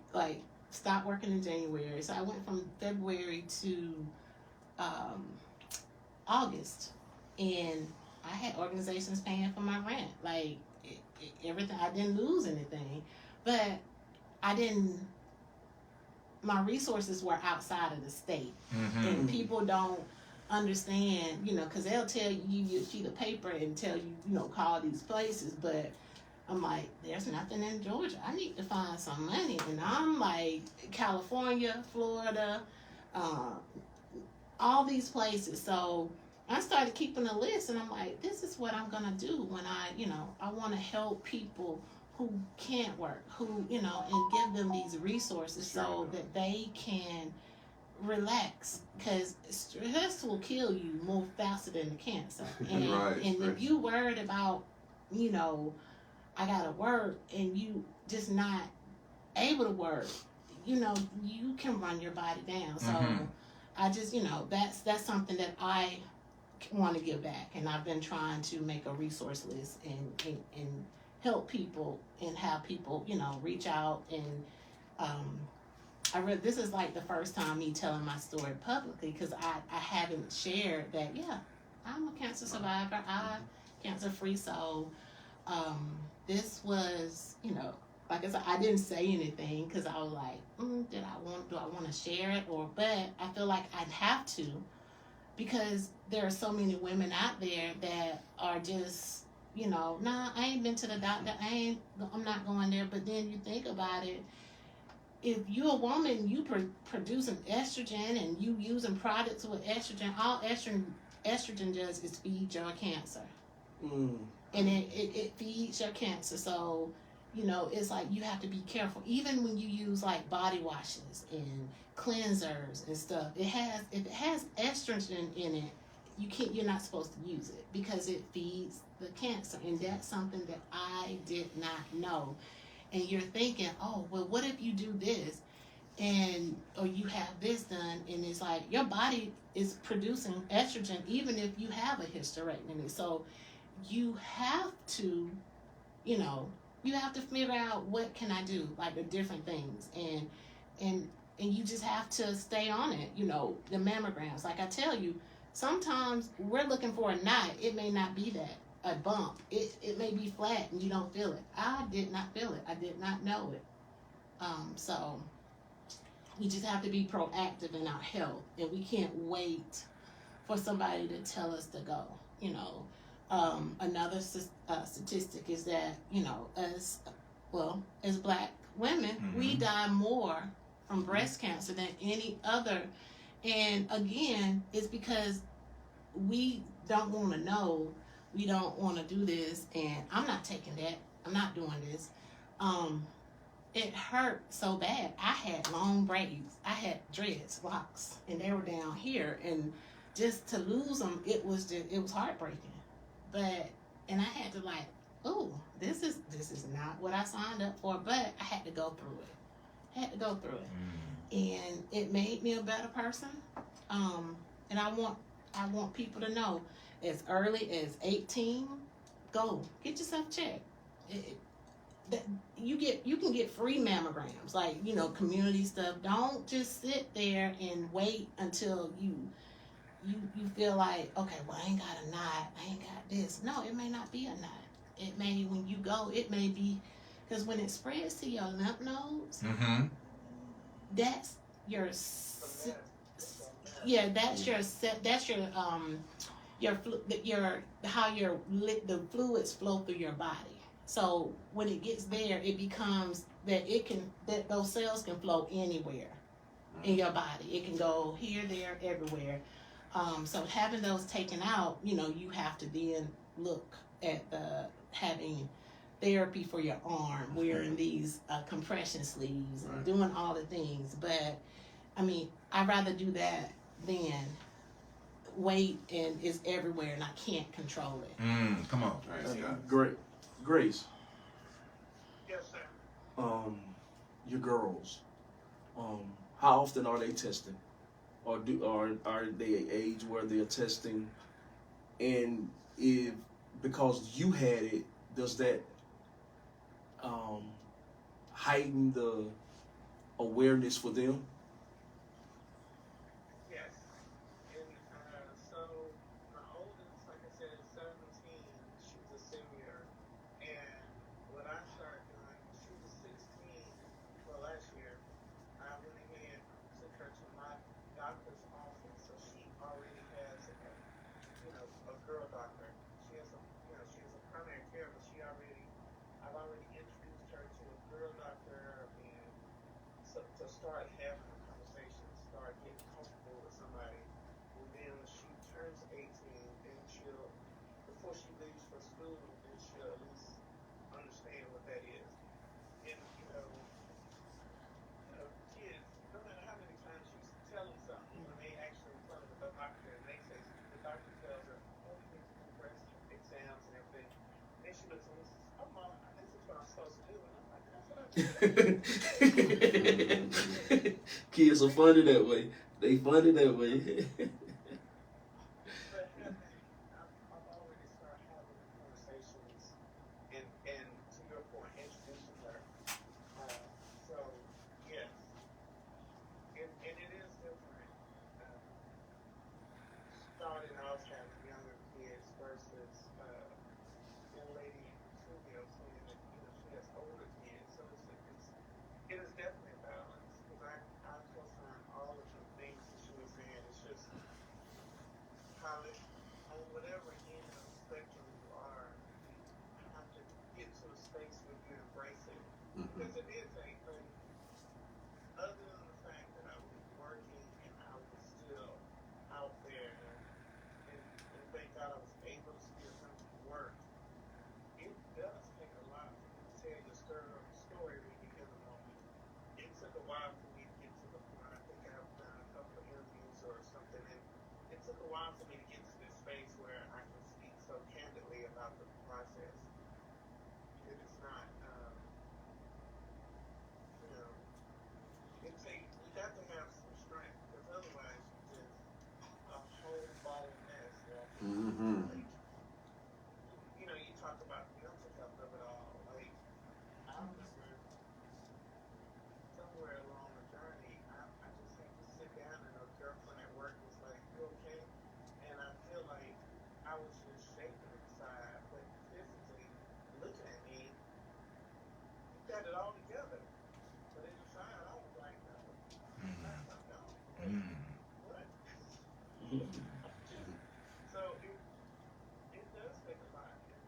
stopped working in January. So I went from February to August, and I had organizations paying for my rent. Everything, I didn't lose anything, but my resources were outside of the state. Mm-hmm. And people don't understand, because they'll tell you a sheet of paper and tell you, call these places, but I'm like, there's nothing in Georgia. I need to find some money. And I'm like, California, Florida, all these places. So I started keeping a list, and I'm like, this is what I'm going to do when I want to help people who can't work, who, and give them these resources so that they can relax, because stress will kill you more faster than the cancer. And, and if you worried about, I gotta work, and you just not able to work, you can run your body down. So I just, that's something that I want to give back, and I've been trying to make a resource list and help people and have people, reach out. And this is like the first time me telling my story publicly, because I haven't shared that, I'm a cancer survivor, I'm cancer free. So this was, like I said, I didn't say anything because I was like, do I want to share it? But I feel like I'd have to, because there are so many women out there that are just, I ain't been to the doctor, I'm not going there. But then you think about it, if you're a woman, you producing estrogen and you using products with estrogen, all estrogen does is feed your cancer. And it feeds your cancer. So, it's like you have to be careful. Even when you use like body washes and cleansers and stuff, if it has estrogen in it, you're not supposed to use it because it feeds the cancer, and that's something that I did not know. And you're thinking, oh, well, what if you do this and or you have this done, and it's like your body is producing estrogen even if you have a hysterectomy. So you have to, you have to figure out what can I do, like the different things, and you just have to stay on it. The mammograms, like I tell you, sometimes we're looking for a knot. It may not be that, a bump. It may be flat and you don't feel it. I did not feel it. I did not know it. So we just have to be proactive in our health, and we can't wait for somebody to tell us to go. Another statistic is that, as Black women, we die more from breast cancer than any other. And again, it's because we don't want to know, we don't want to do this, and I'm not taking that. I'm not doing this. It hurt so bad. I had long braids. I had dreads, locks, and they were down here. And just to lose them, it was heartbreaking. And I had to this is not what I signed up for, but I had to go through it. And it made me a better person. And I want people to know, as early as 18, go get yourself checked. You can get free mammograms, like community stuff. Don't just sit there and wait until you feel like, okay, well, I ain't got a knot, I ain't got this. No, it may not be a knot. It may, when you go, it may be, because when it spreads to your lymph nodes, that's your the fluids flow through your body. So when it gets there, it becomes that those cells can flow anywhere in your body. It can go here, there, everywhere. So having those taken out, you have to then look at having therapy for your arm, wearing these compression sleeves and doing all the things. But I mean, I'd rather do that than wait and it's everywhere and I can't control it. Come on. Great. Grace. Yes, sir. Your girls, how often are they testing? Or are they at age where they're testing? And if, because you had it, does that heighten the awareness for them? Yes. And so my oldest, like I said, is 17. She's a senior. And what I started doing, she was 16 last year. I went ahead and took her to my doctor's office. So she already has a girl doctor. She has she has a primary care, but I've already introduced her to a girl doctor, and so to start having a conversation, start getting comfortable with somebody. And then when she turns 18, then before she leaves for school, then she'll at least understand what that is. And kids, no matter how many times you tell them something, when they actually tell them the doctor, and the doctor tells her, oh, you need to do breast exams and everything. Then she looks at me and says, oh, Mom, this is what I'm supposed to do. And I'm like, that's what I'm doing. Kids are funny that way. They funny that way. But I've already started having conversations and to your point, introducing her. So, yes. And it is different. Starting off having younger kids versus young lady in the studio saying that she has older kids. So it is definitely a balance, because I co-sign all of the things that she was saying. It's just how on whatever end of the spectrum you are, you have to get to a space where you embrace it. Because it is other than the fact that I was working and I was still out there, and thank God I was able to still come to work, it does take a lot for you to tell your story when you're in the moment. It took a while for me to get to the point. I think I've done a couple of interviews or something, and it took a while for me to get to this Mm-hmm. Like, you know, you talk about the mental health of it all. Like, I remember somewhere along the journey, I just had to sit down and a girlfriend at work was like, "You okay?" And I feel like I was just shaking inside, but physically looking at me, you got it all together. But inside, I was like, no, I don't. Like, what? So it does take a lot. And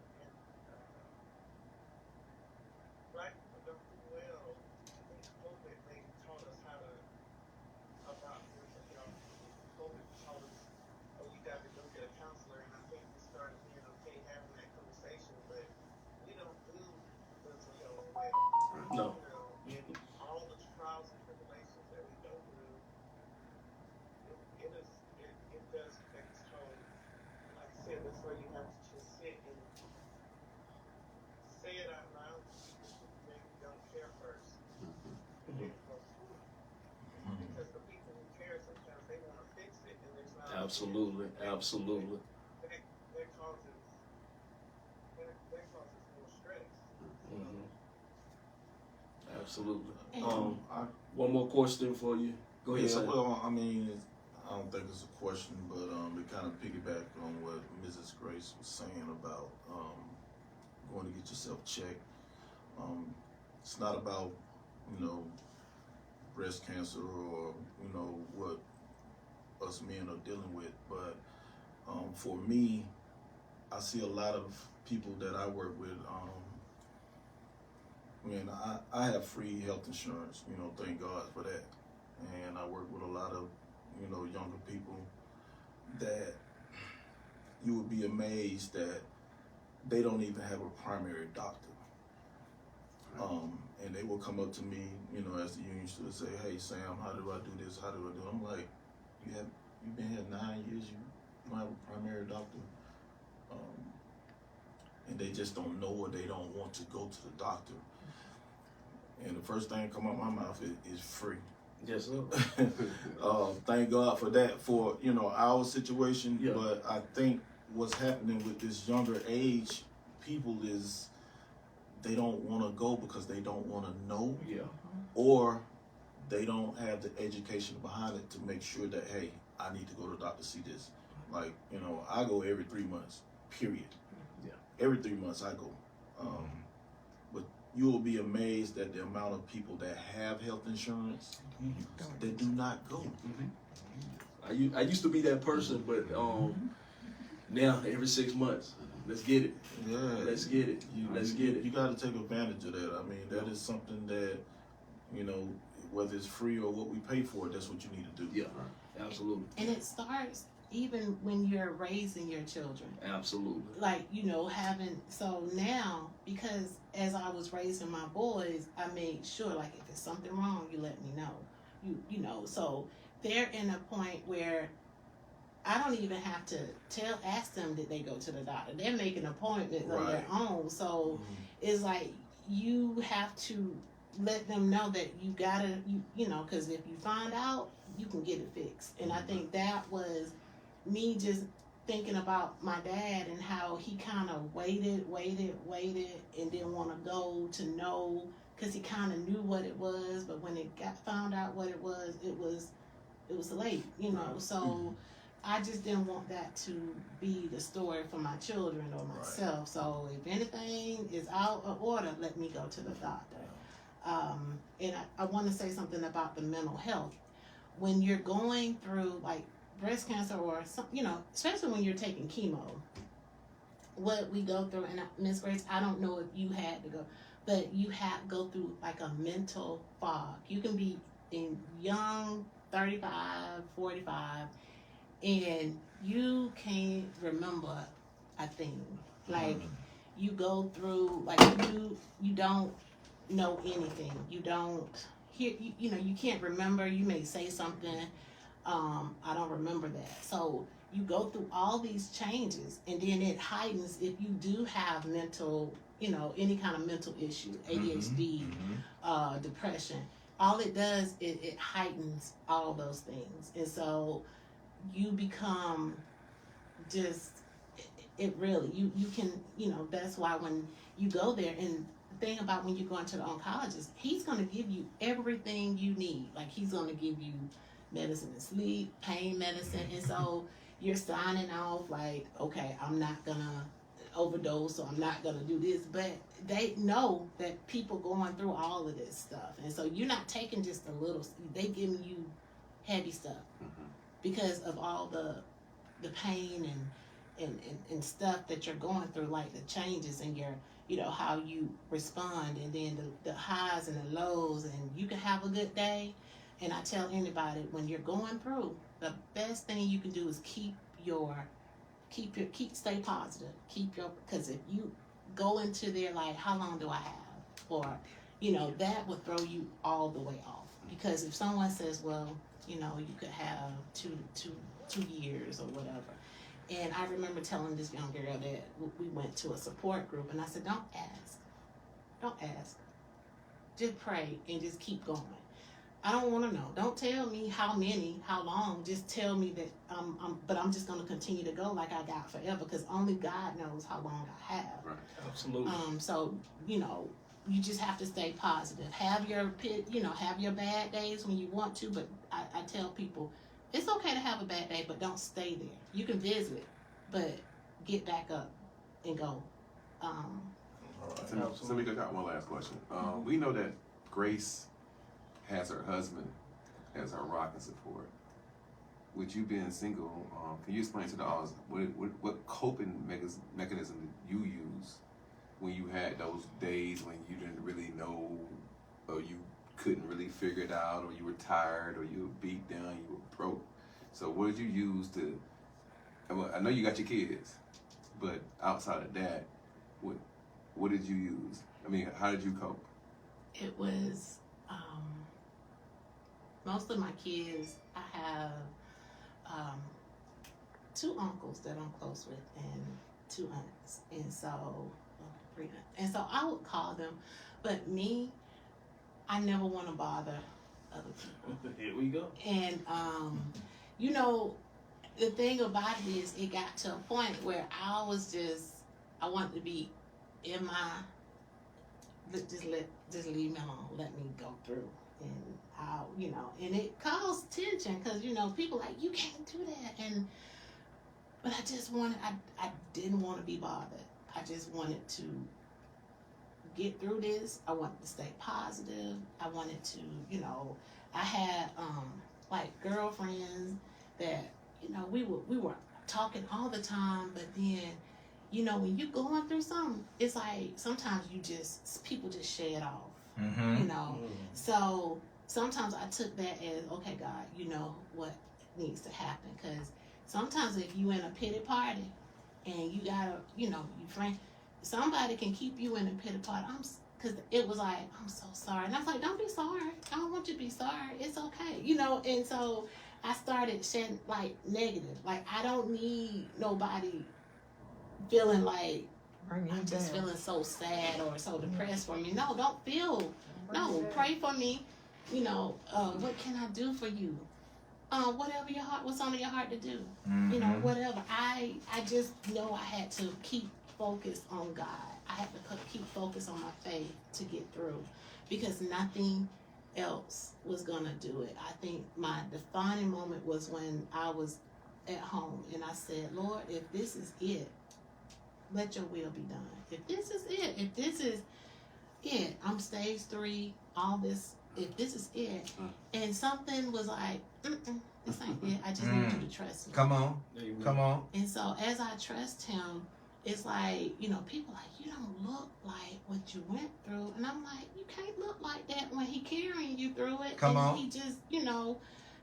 black people don't do well. I think COVID maybe taught us how to, about mental health. COVID taught us, oh, you got to go get a counselor. And I think we started being okay having that conversation, but we don't do mental health well. No. You know, and all the trials and tribulations that we go through, it does take its toll. Like I said, that's why you have to just sit and say it out loud to people who maybe don't care first. Because the people who care, sometimes they want to fix it, and there's not. Absolutely. That causes more stress. Absolutely. I, One more question for you. Go ahead, yeah, Sam. well, I mean, I don't think it's a question, but it kind of piggybacked on what Mrs. Grace was saying about going to get yourself checked. It's not about, you know, breast cancer or, you know, what us men are dealing with, but for me, I see a lot of people that I work with. I have free health insurance, you know, thank God for that. And I work with a lot of, you know, younger people that you would be amazed that they don't even have a primary doctor. And they will come up to me, you know, as the union should say, "Hey, Sam, how do I do this? How do I do it?" I'm like, you've been here 9 years, you don't have a primary doctor. And they just don't know, or they don't want to go to the doctor. And the first thing that come out my mouth is free. Yes, sir. Thank God for that, for, you know, our situation. Yeah. But I think what's happening with this younger age people is they don't want to go because they don't want to know, Yeah. or they don't have the education behind it to make sure that, hey, I need to go to the doctor to see this. Like, you know, I go every 3 months, period. Yeah. Every 3 months I go. But you will be amazed at the amount of people that have health insurance that do not go. I used to be that person, but now every 6 months, let's get it. Yeah. Let's get it. Let's get it. You got to take advantage of that. I mean, that is something that, you know, whether it's free or what we pay for, that's what you need to do. Yeah, absolutely. And it starts even when you're raising your children. Absolutely. Like, you know, so now, because as I was raising my boys, I made sure, like, if there's something wrong, you let me know. You know, so they're in a point where I don't even have to ask them that they go to the doctor. They're making appointments on their own. So it's like you have to let them know that you gotta, you know, because if you find out, you can get it fixed. And I think that was me just thinking about my dad and how he kind of waited, and didn't want to go to know, because he kind of knew what it was, but when it found out what it was late, you know. So I just didn't want that to be the story for my children or myself. So if anything is out of order, let me go to the doctor. And I want to say something about the mental health. When you're going through like breast cancer or some, you know, especially when you're taking chemo, what we go through, and Ms. Grace, I don't know if you had to go, but you have to go through like a mental fog. You can be in young, 35, 45, and you can't remember a thing. Like you go through, like you don't know anything. You don't hear, you know, you can't remember. You may say something, I don't remember that. So you go through all these changes, and then it heightens if you do have mental, you know, any kind of mental issue, ADHD, depression. All it does is it heightens all those things. And so you become just It really, you can, that's why when you go there, and the thing about when you go into the oncologist, he's going to give you everything you need. Like, he's going to give you medicine to sleep, pain medicine, and so you're signing off like, okay, I'm not going to overdose, or I'm not going to do this, but they know that people going through all of this stuff, and so you're not taking just a little, they giving you heavy stuff because of all the pain and stuff that you're going through, like the changes in your, how you respond, and then the highs and the lows, and you can have a good day. And I tell anybody, when you're going through, the best thing you can do is stay positive, because if you go into there like, how long do I have? Or, that will throw you all the way off. Because if someone says, well, you could have two years or whatever. And I remember telling this young girl that we went to a support group, and I said, don't ask. Just pray and just keep going. I don't want to know. Don't tell me how long. Just tell me that but I'm just going to continue to go like I got forever, because only God knows how long I have. Right. Absolutely. So, you just have to stay positive. Have your bad days when you want to, but I tell people, it's okay to have a bad day, but don't stay there. You can visit, but get back up and go. So we got one last question. We know that Grace has her husband as her rock and support. With you being single, can you explain to the audience what coping mechanism did you use when you had those days when you didn't really know, or you couldn't really figure it out, or you were tired, or you were beat down, you were broke? So what did you use to, I know you got your kids, but outside of that, what did you use? I mean, how did you cope? It was, most of my kids, I have 2 uncles that I'm close with and 2 aunts, and so 3 aunts. And so I would call them, but me, I never want to bother other people. Here we go. And the thing about it is, it got to a point where I wanted to be in my, just leave me alone, let me go through. And how, and it caused tension, because, people like, you can't do that. But I didn't want to be bothered. I just wanted to get through this. I wanted to stay positive. I wanted to, I had, like, girlfriends that, we were talking all the time, but then, when you're going through something, it's like, sometimes people just shed off. So sometimes I took that as, okay, God, you know what needs to happen, because sometimes if you in a pity party and you gotta, you friend, somebody can keep you in a pity party. Because it was like, I'm so sorry, and I was like, don't be sorry. I don't want you to be sorry. It's okay, And so I started shedding like negative. Like, I don't need nobody feeling like I'm just feeling so sad or so depressed for me. No, don't feel. No, pray for me. What can I do for you? Whatever what's on your heart to do. Whatever. I just know I had to keep focused on God. I had to keep focused on my faith to get through, because nothing else was gonna do it. I think my defining moment was when I was at home and I said, Lord, if this is it, let your will be done. If this is it, I'm stage 3, all this, if this is it, and something was like, this ain't it, I just need you to trust me. Come on. And so as I trust him, it's like, people like, you don't look like what you went through. And I'm like, you can't look like that when he carrying you through it. He just,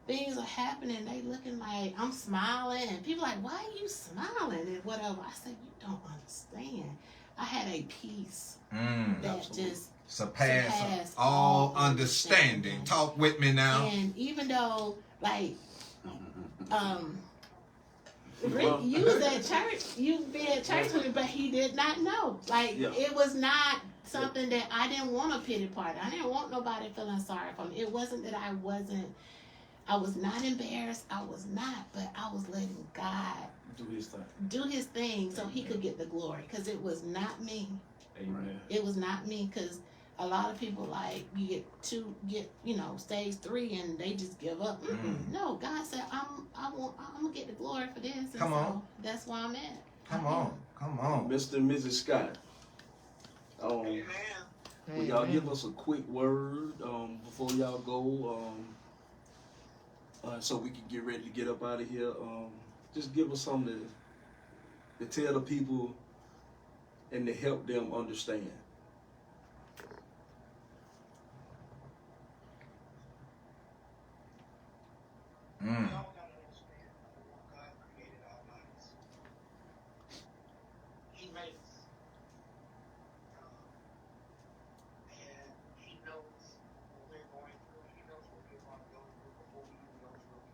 things are happening. They looking like I'm smiling, and people like, why are you smiling and whatever. I said, you don't understand. I had a peace that just surpassed all understanding. Talk with me now. And even though, like, Rick, you was at church, you been at church with me, but he did not know. Like, it was not something that I didn't want a pity party. I didn't want nobody feeling sorry for me. It wasn't that I I was not embarrassed. I was not, but I was letting God Do his thing. do his thing so he could get the glory. Because it was not me. Amen. It was not me. Because a lot of people, like, you get stage 3 and they just give up. No, God said, I'm gonna get the glory for this. And Come on. So that's why I'm at. Come on. Mr. and Mrs. Scott. Amen. Will y'all give us a quick word before y'all go, so we can get ready to get up out of here? Just give us something to tell the people and to help them understand. We all gotta understand what God created our bodies. He made us. And he knows what we're going through. He knows what we're going to go through before we even go through.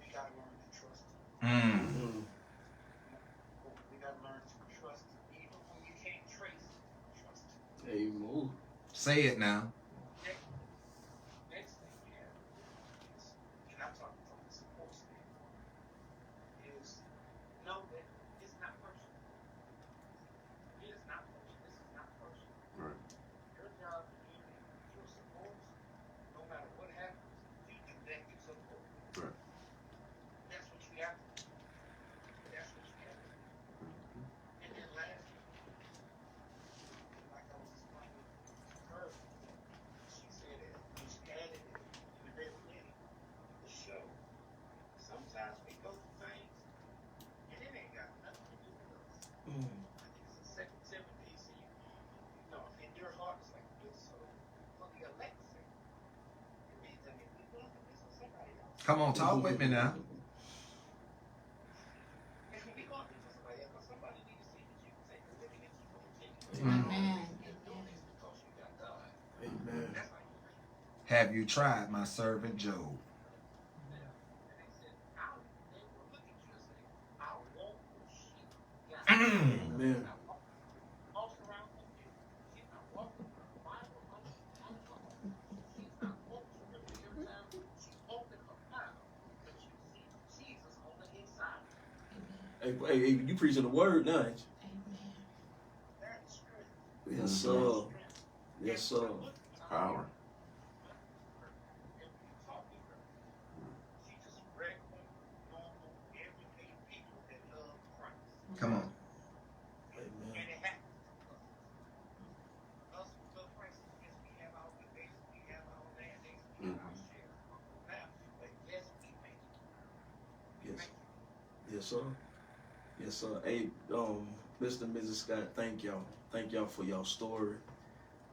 We gotta learn to trust him. We gotta learn to trust him. Even when you can't trace him, trust him. Amen. Say it now. Next thing we have is, and I'm talking from the support standpoint, is know that it's not personal. It is not personal. This is not personal. Right. Your job is your support. No matter what happens, you do that you support. Right. That's what you have to do. That's what you have to do. And then lastly, like I was explaining to her, she said that she added it in the very beginning of the show. Sometimes we go through things and it ain't got nothing to do with us. I think it's the second Timothy. So you know, in your heart it's like this. So for the elect sake, it means that if we go through this with somebody else, Come on, talk with me now. if we go through this with somebody else, somebody needs to see that you can take a living and keep on taking. Amen. You're doing this because you got God. Amen. That's how you think. Have you tried my servant Job? And they said, they will look at you and say, I want what she got. Amen. I walk around with you. She's not walking with the Bible. She's not walking with you every time. She opened her mouth, but you see Jesus on the inside. Hey, you preaching the word now, ain't you? Amen. That is strength. Yes, sir. Yes, sir. Power. She just regular, normal, everyday people that love Christ. Come on. Amen. And it happens to us. Us who love Christ, yes, we have our good days, we have our bad days, we have our share of now. But yes, we make it. We Yes. make it. Yes, sir. Yes, sir. Hey, Mr. and Mrs. Scott, thank y'all. Thank y'all for y'all story.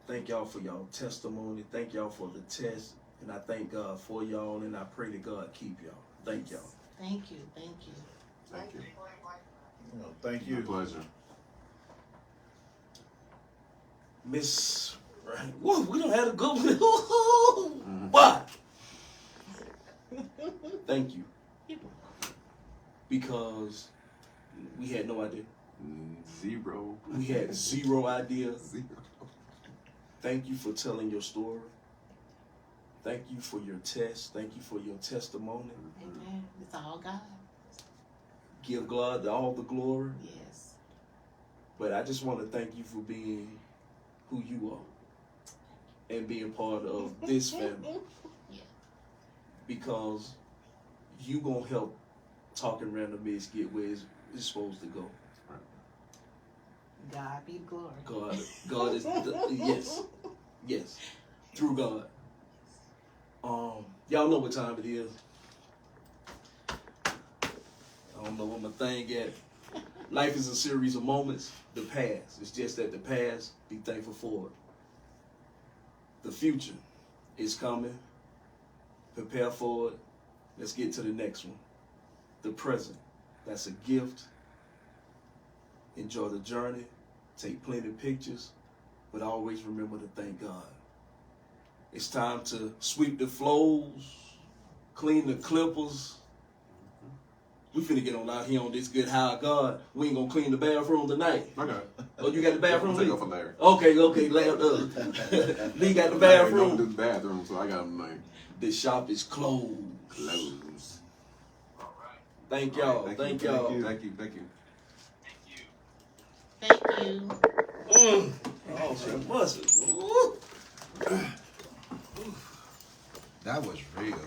Thank y'all for y'all testimony. Thank y'all for the test. And I thank God for y'all, and I pray that God keep y'all. Thank y'all. Thank you. Thank you. Thank you. Thank My you. pleasure. Miss, right? Whoa, we don't have a good one. What? Thank you. Because we had no idea. Zero. We had zero idea. Zero. Thank you for telling your story. Thank you for your test. Thank you for your testimony. Amen. It's all God. Give God all the glory. Yes. But I just want to thank you for being who you are and being part of this family. Yeah. Because you gonna help Talking Random Mix get where it's supposed to go. God be the glory. God is yes, through God. Y'all know what time it is. I don't know what my thing at. Life is a series of moments. The past, it's just that the past, be thankful for it. The future is coming. Prepare for it. Let's get to the next one. The present, that's a gift. Enjoy the journey. Take plenty of pictures, but always remember to thank God. It's time to sweep the floors, clean the clippers. We finna get on out here on this good high God. We ain't gonna clean the bathroom tonight. I got it. Oh, you got the bathroom? Take off for Larry. Okay, Lee got the Larry don't bathroom. do the bathroom, so I got him tonight. The shop is closed. Close. All right. Thank y'all. Thank y'all. Thank you. Thank you. Thank you. Oh, shit, mustard. Woo. That was real.